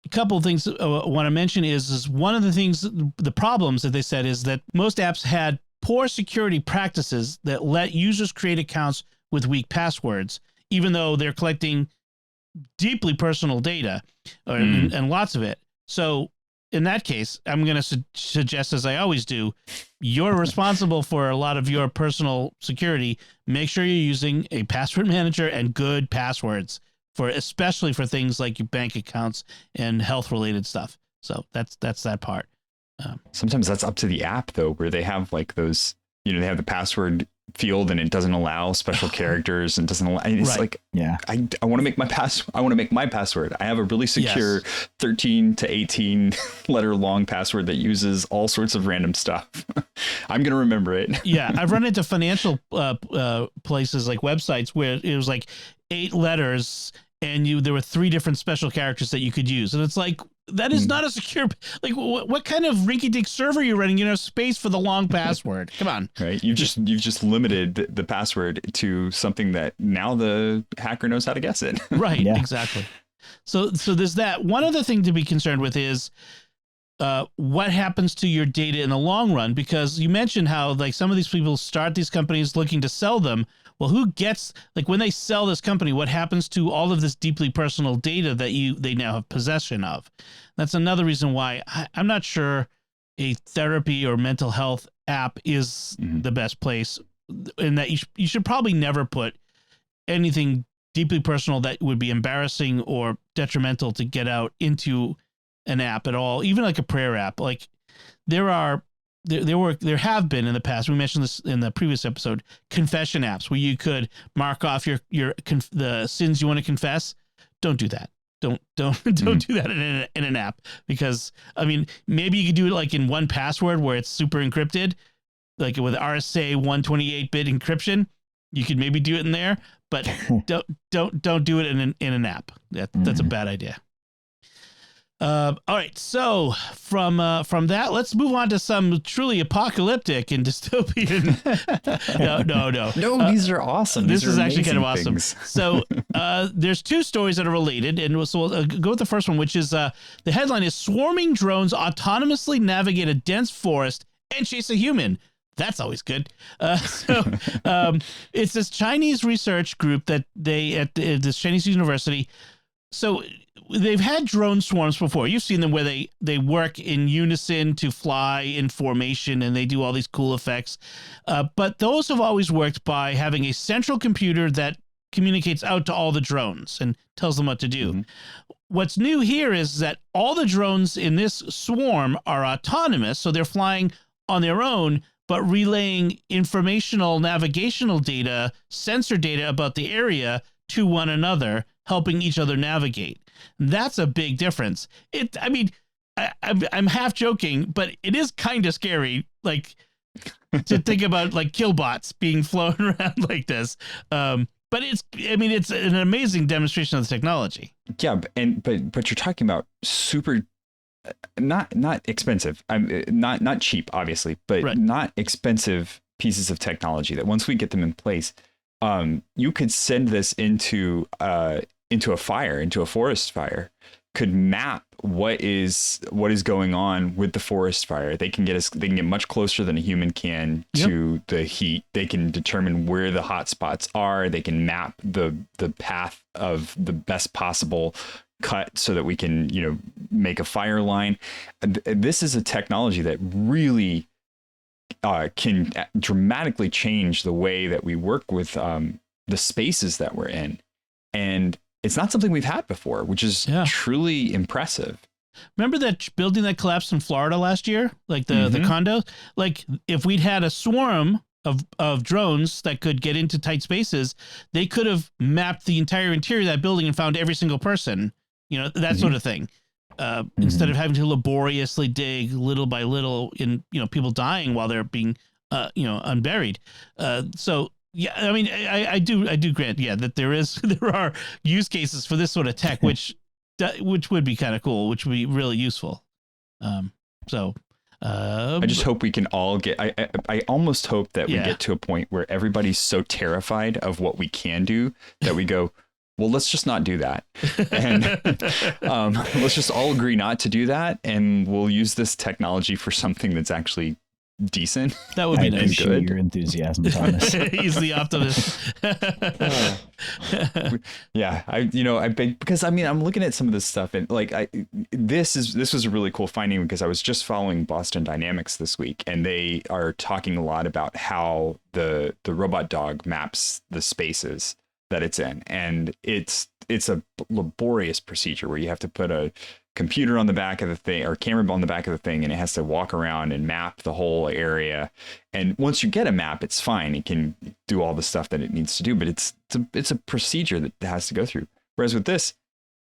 A: A couple of things I want to mention is one of the things, the problems that they said is that most apps had poor security practices that let users create accounts with weak passwords, even though they're collecting deeply personal data and lots of it. So in that case, I'm going to suggest, as I always do, you're responsible for a lot of your personal security. Make sure you're using a password manager and good passwords, especially for things like your bank accounts and health related stuff. So that's that part.
C: Sometimes that's up to the app, though, where they have like those, they have the password field and it doesn't allow special characters and doesn't allow. It's like, I want to make my password. I have a really secure 13 to 18 letter long password that uses all sorts of random stuff. I'm going to remember it. Yeah.
A: I've run into financial places like websites where it was like 8 letters and there were 3 different special characters that you could use. And it's like, that is not a secure, like, what kind of rinky-dink server are you running? Space for the long password. Come on.
C: Right. You've just limited the password to something that now the hacker knows how to guess it.
A: Right. Yeah. Exactly. So there's that. One other thing to be concerned with is what happens to your data in the long run, because you mentioned how, like, some of these people start these companies looking to sell them. Well, who gets, like, when they sell this company, what happens to all of this deeply personal data that they now have possession of? That's another reason why I'm not sure a therapy or mental health app is the best place, in that you should probably never put anything deeply personal that would be embarrassing or detrimental to get out into an app at all, even like a prayer app. Like, there have been in the past, we mentioned this in the previous episode, confession apps where you could mark off the sins you want to confess. Don't do that. Don't do that in an app, because I mean, maybe you could do it like in 1Password where it's super encrypted, like with RSA 128-bit encryption. You could maybe do it in there, but don't do it in an app. That's a bad idea. All right, so from that, let's move on to some truly apocalyptic and dystopian.
C: No, these are awesome.
A: This is actually kind of awesome. Things. So there's 2 stories that are related, and so we'll go with the first one, which is the headline is "Swarming Drones Autonomously Navigate a Dense Forest and Chase a Human." That's always good. It's this Chinese research group that they at this Chinese university. So they've had drone swarms before. You've seen them where they work in unison to fly in formation, and they do all these cool effects. But those have always worked by having a central computer that communicates out to all the drones and tells them what to do. What's new here is that all the drones in this swarm are autonomous, so they're flying on their own, but relaying informational navigational data, sensor data about the area to one another, helping each other navigate. That's a big difference. I'm half joking, but it is kind of scary, like to think about like killbots being flown around like this. But it's an amazing demonstration of the technology.
C: Yeah, but you're talking about super, not expensive. Not cheap, obviously, but
A: right.
C: Not expensive pieces of technology that once we get them in place, you could send this into a forest fire, could map what is going on with the forest fire. They can get much closer than a human can to the heat. They can determine where the hot spots are. They can map the path of the best possible cut so that we can, make a fire line. This is a technology that really can dramatically change the way that we work with the spaces that we're in. And it's not something we've had before, which is truly impressive.
A: Remember that building that collapsed in Florida last year? Like the condo? Like if we'd had a swarm of drones that could get into tight spaces, they could have mapped the entire interior of that building and found every single person, that sort of thing. Instead of having to laboriously dig little by little in, people dying while they're being, unburied. So, yeah, I mean, I do grant, that there are use cases for this sort of tech, which would be kind of cool, which would be really useful. I just
C: hope we can all get. I almost hope that we get to a point where everybody's so terrified of what we can do that we go, well, let's just not do that, and let's just all agree not to do that, and we'll use this technology for something that's actually decent.
A: That would be nice.
B: Appreciate your enthusiasm, Thomas.
A: He's the optimist.
C: Because I'm looking at some of this stuff and this was a really cool finding because I was just following Boston Dynamics this week, and they are talking a lot about how the robot dog maps the spaces that it's in, and it's a laborious procedure where you have to put a computer on the back of the thing or camera on the back of the thing, and it has to walk around and map the whole area. And once you get a map, it's fine. It can do all the stuff that it needs to do, but it's a procedure that it has to go through. Whereas with this,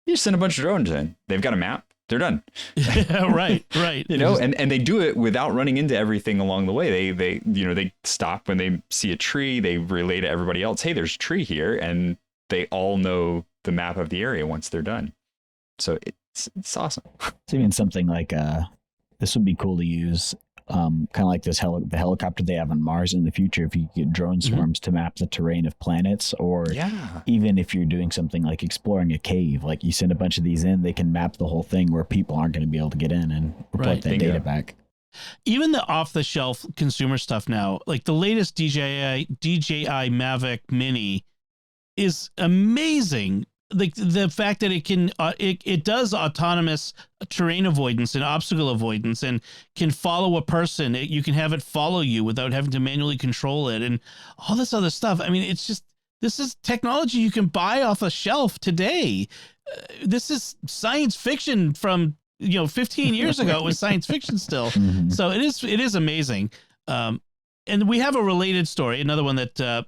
C: you just send a bunch of drones in. They've got a map. They're done.
A: Right.
C: And they do it without running into everything along the way. They stop when they see a tree. They relay to everybody else, hey, there's a tree here, and they all know the map of the area once they're done. So it's awesome.
B: It's even something like this would be cool to use, kind of like the helicopter they have on Mars in the future. If you get drone swarms to map the terrain of planets, or even if you're doing something like exploring a cave, like you send a bunch of these in, they can map the whole thing where people aren't going to be able to get in and report that data back.
A: Even the off-the-shelf consumer stuff now, like the latest DJI Mavic Mini, is amazing. Like the fact that it can it does autonomous terrain avoidance and obstacle avoidance and can follow a person. You can have it follow you without having to manually control it and all this other stuff. I mean, this is technology you can buy off a shelf today. This is science fiction from 15 years ago. It was science fiction still. So it is amazing. And we have a related story, another one that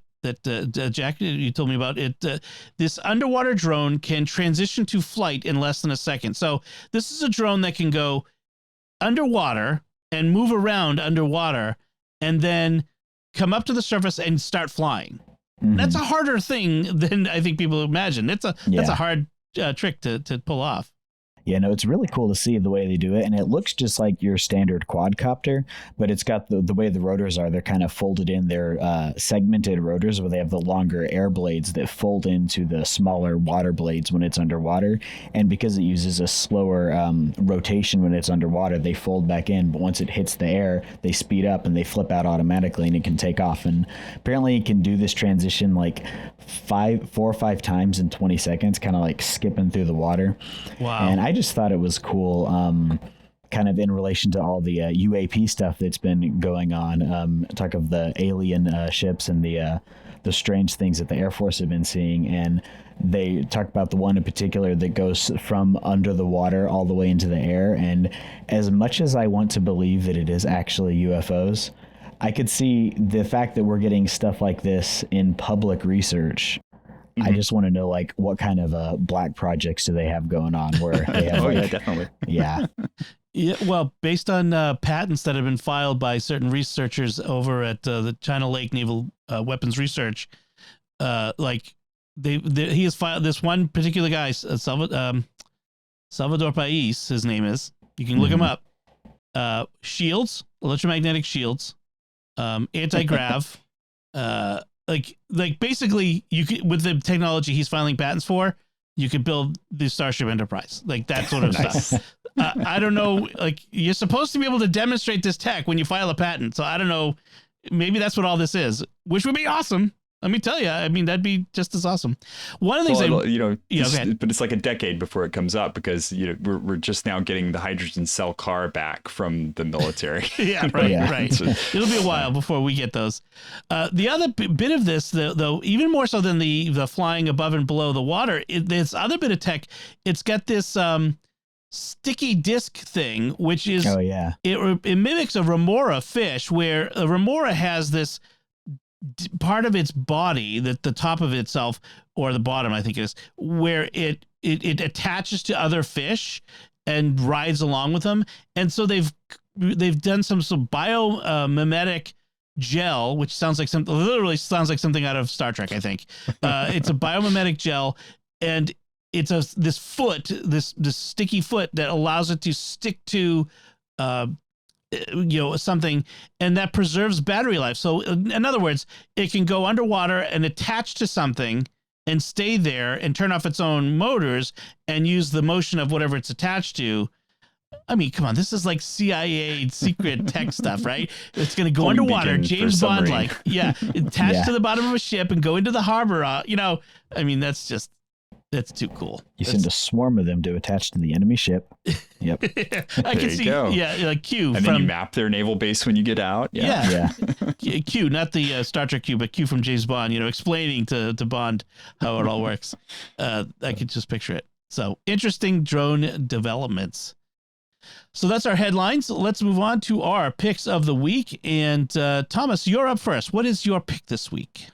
A: Jack, you told me about it. This underwater drone can transition to flight in less than a second. So this is a drone that can go underwater and move around underwater and then come up to the surface and start flying. That's a harder thing than I think people imagine. That's a hard trick to pull off.
B: Yeah, no, it's really cool to see the way they do it. And it looks just like your standard quadcopter, but it's got the way the rotors are. They're kind of folded in. They're segmented rotors where they have the longer air blades that fold into the smaller water blades when it's underwater. And because it uses a slower rotation when it's underwater, they fold back in. But once it hits the air, they speed up and they flip out automatically and it can take off. And apparently it can do this transition like 4 or 5 times in 20 seconds, kind of like skipping through the water.
A: Wow.
B: And I just thought it was cool, kind of in relation to all the UAP stuff that's been going on. Talk of the alien ships and the strange things that the Air Force have been seeing. And they talk about the one in particular that goes from under the water all the way into the air. And as much as I want to believe that it is actually UFOs, I could see the fact that we're getting stuff like this in public research. I just want to know, like, what kind of black projects do they have going on where they have,
C: yeah, definitely.
B: Yeah.
A: Yeah, well, based on patents that have been filed by certain researchers over at the China Lake Naval Weapons Research, like he has filed this one particular guy, Salvador Pais, his name is. You can look him up. Shields, electromagnetic shields, anti-grav, like basically you could, with the technology he's filing patents for, you could build the Starship Enterprise, like that sort of stuff. I don't know, like you're supposed to be able to demonstrate this tech when you file a patent. So I don't know, maybe that's what all this is, which would be awesome. Let me tell you, I mean, that'd be just as awesome. One of the things,
C: but it's like a decade before it comes up because we're just now getting the hydrogen cell car back from the military.
A: Yeah, right. It'll be a while before we get those. The other bit of this, though, even more so than the flying above and below the water, this other bit of tech, it's got this sticky disc thing, which is it mimics a remora fish, where a remora has this part of its body, that the top of itself or the bottom, I think it is, where it attaches to other fish and rides along with them. And so they've done some biomimetic gel, which literally sounds like something out of Star Trek, I think. It's a biomimetic gel, and it's this sticky foot that allows it to stick to something, and that preserves battery life. So in other words, it can go underwater and attach to something and stay there and turn off its own motors and use the motion of whatever it's attached to. I mean, come on, this is like CIA secret tech stuff, right? It's going to go underwater, James Bond like, attached to the bottom of a ship and go into the harbor. I mean, that's too cool.
B: You send a swarm of them to attach to the enemy ship. Yep.
A: I can see. Go. Yeah, like Q.
C: And then you map their naval base when you get out.
A: Yeah. Q, not the Star Trek Q, but Q from James Bond, explaining to Bond how it all works. I could just picture it. So interesting drone developments. So that's our headlines. Let's move on to our picks of the week. And Thomas, you're up first. What is your pick this week?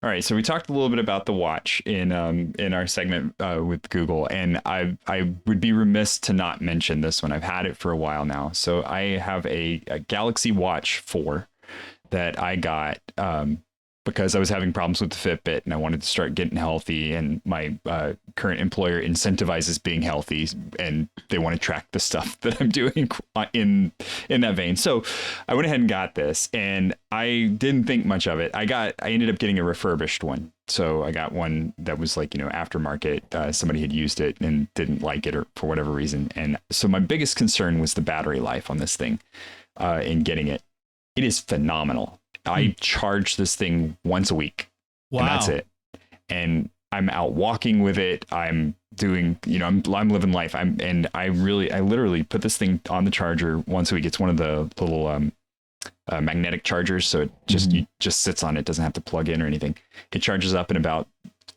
C: All right, so we talked a little bit about the watch in our segment with Google, and I would be remiss to not mention this one. I've had it for a while now. So I have a Galaxy Watch 4 that I got because I was having problems with the Fitbit and I wanted to start getting healthy, and my current employer incentivizes being healthy and they want to track the stuff that I'm doing in that vein. So I went ahead and got this, and I didn't think much of it. I ended up getting a refurbished one. So I got one that was like, aftermarket. Somebody had used it and didn't like it or for whatever reason. And so my biggest concern was the battery life on this thing in getting it. It is phenomenal. I charge this thing once a week. Wow. And that's it. And I'm out walking with it. I'm doing, I'm living life. I literally put this thing on the charger once a week. It's one of the little magnetic chargers. So it just sits on it. Doesn't have to plug in or anything. It charges up in about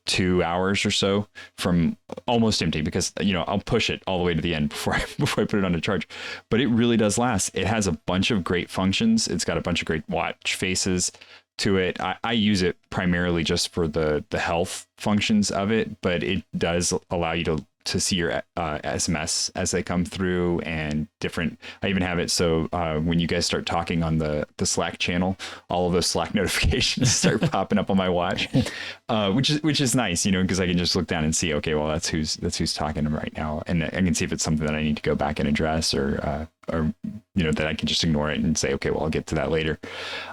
C: 2 hours or so from almost empty, because I'll push it all the way to the end before I put it on a charge. But it really does last. It has a bunch of great functions. It's got a bunch of great watch faces to it. I use it primarily just for the health functions of it, but it does allow you to to see your SMS as they come through, and different. I even have it so when you guys start talking on the Slack channel, all of those Slack notifications start popping up on my watch, which is nice, you know, because I can just look down and see, okay, well, that's who's talking right now, and I can see if it's something that I need to go back and address, or you know, that I can just ignore it and say, okay, well, I'll get to that later.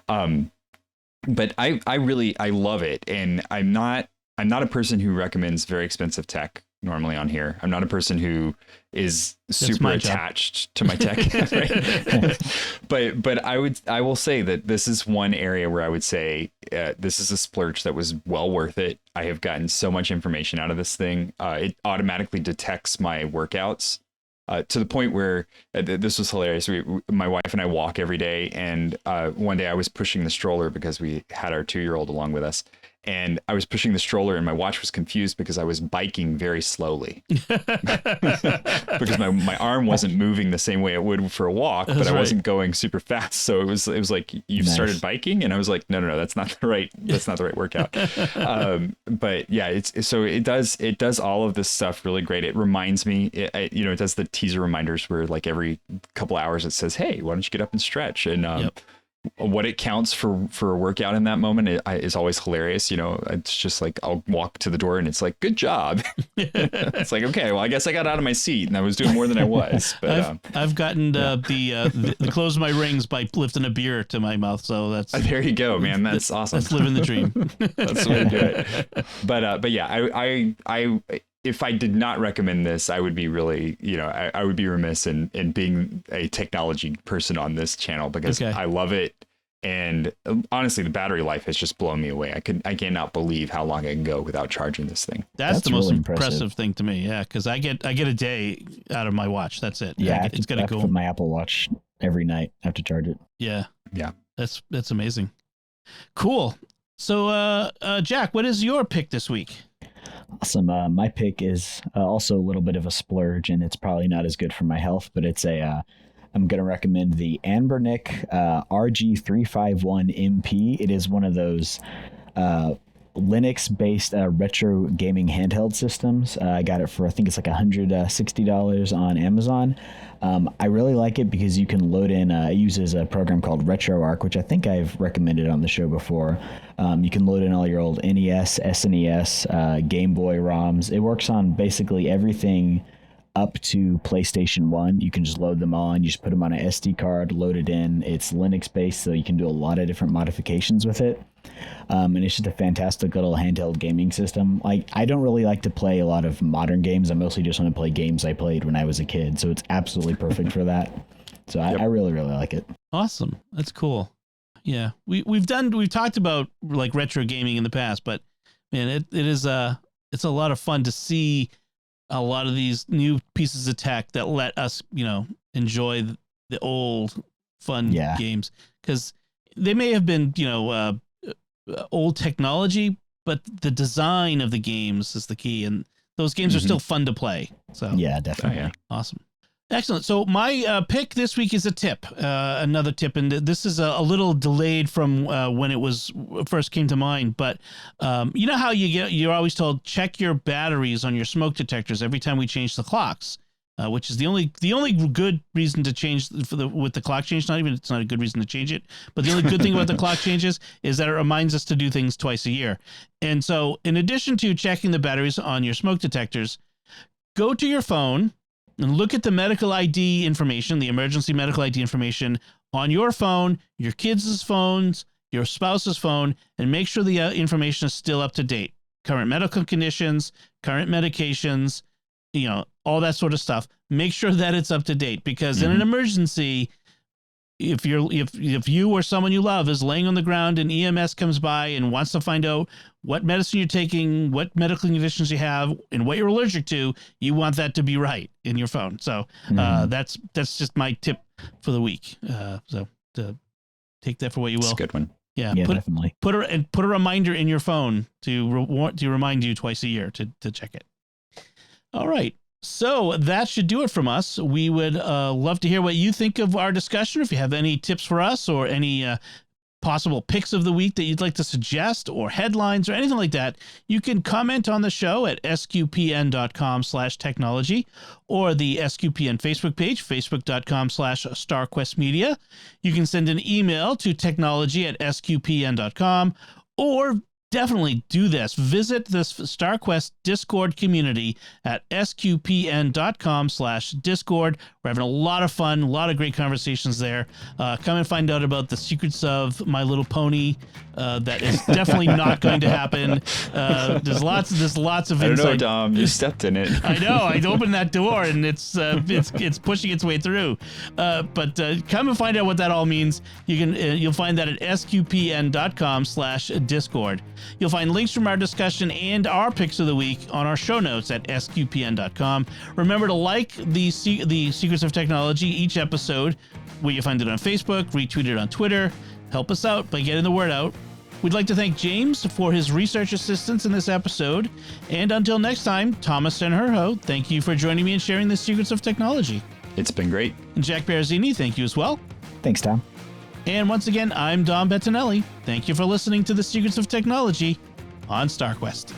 C: But I love it, and I'm not a person who recommends very expensive tech normally on here. I'm not a person who is super attached to my tech. Right? but I will say that this is one area where I would say this is a splurge that was well worth it. I have gotten so much information out of this thing. It automatically detects my workouts. To the point where this was hilarious. My wife and I walk every day, and one day I was pushing the stroller because we had our 2-year-old along with us, and I was pushing the stroller, and my watch was confused because I was biking very slowly because my arm wasn't moving the same way it would for a walk, but I wasn't going super fast. So it was like, you've started biking, and I was like, no, that's not the right workout. But yeah, it does all of this stuff really great. It reminds me, it does the teaser reminders where like every couple hours it says, hey, why don't you get up and stretch? And what it counts for a workout in that moment is always hilarious. You know, it's just like, I'll walk to the door and it's like, good job. It's like, okay, well, I guess I got out of my seat and I was doing more than I was. But
A: I've gotten the close my rings by lifting a beer to my mouth. So that's
C: there you go, man. That's awesome.
A: That's living the dream.
C: That's the way to do it. But yeah, I if I did not recommend this, I would be really, I would be remiss in being a technology person on this channel, because I love it. And honestly, the battery life has just blown me away. I cannot believe how long I can go without charging this thing.
A: That's the most really impressive thing to me. Yeah. Cause I get a day out of my watch. That's it.
B: Yeah. It's got to go. I put my Apple Watch every night. I have to charge it.
A: Yeah.
C: Yeah.
A: That's amazing. Cool. So, Jack, what is your pick this week?
B: Awesome. My pick is also a little bit of a splurge, and it's probably not as good for my health, but it's I'm going to recommend the Anbernic RG351MP. It is one of those Linux-based retro gaming handheld systems. I got it for, I think it's like $160 on Amazon. I really like it because you can load in, it uses a program called RetroArch, which I think I've recommended on the show before. You can load in all your old NES, SNES, Game Boy ROMs. It works on basically everything up to PlayStation 1. You can just load them on. You just put them on an SD card, load it in. It's Linux-based, so you can do a lot of different modifications with it. And it's just a fantastic little handheld gaming system. Like, I don't really like to play a lot of modern games. I mostly just want to play games I played when I was a kid. So it's absolutely perfect for that. So I really, really like it.
A: Awesome. That's cool. Yeah. We've talked about like retro gaming in the past, but man, it's a lot of fun to see a lot of these new pieces of tech that let us, enjoy the old fun games, because they may have been, old technology, but the design of the games is the key, and those games are still fun to play. So
B: yeah, definitely.
A: Oh, yeah. Awesome. Excellent. So my pick this week is a tip, another tip, and this is a little delayed from when it first came to mind. But you know how you're always told, check your batteries on your smoke detectors every time we change the clocks, which is the only good reason to change with the clock change. It's not a good reason to change it, but the only good thing about the clock changes is that it reminds us to do things twice a year. And so, in addition to checking the batteries on your smoke detectors, go to your phone and look at the medical ID information, the emergency medical ID information on your phone, your kids' phones, your spouse's phone, and make sure the information is still up to date. Current medical conditions, current medications, all that sort of stuff. Make sure that it's up to date, because in an emergency, if you or someone you love is laying on the ground and EMS comes by and wants to find out what medicine you're taking, what medical conditions you have, and what you're allergic to, you want that to be right in your phone. So that's just my tip for the week. So to take that for what you will.
C: That's a good one.
A: Yeah,
B: definitely.
A: Put a reminder in your phone to remind you twice a year to check it. All right. So that should do it from us. We would love to hear what you think of our discussion. If you have any tips for us or any possible picks of the week that you'd like to suggest, or headlines or anything like that, you can comment on the show at sqpn.com/technology, or the SQPN Facebook page, facebook.com/StarQuestMedia. You can send an email to technology@sqpn.com, or definitely do this. Visit this StarQuest Discord community at sqpn.com/Discord. We're having a lot of fun, a lot of great conversations there. Come and find out about the secrets of My Little Pony. That is definitely not going to happen. There's lots of
C: I don't know,
A: inside.
C: Dom. You stepped in it.
A: I know. I opened that door and it's pushing its way through. But come and find out what that all means. You'll find that at sqpn.com/Discord. You'll find links from our discussion and our picks of the week on our show notes at sqpn.com. Remember to like the Secrets of Technology each episode, where you find it on Facebook, retweet it on Twitter. Help us out by getting the word out. We'd like to thank James for his research assistance in this episode. And until next time, Thomas Sanjurjo, thank you for joining me and sharing the Secrets of Technology.
C: It's been great.
A: And Jack Baruzzini, thank you as well.
B: Thanks, Tom.
A: And once again, I'm Dom Bettinelli. Thank you for listening to the Secrets of Technology on StarQuest.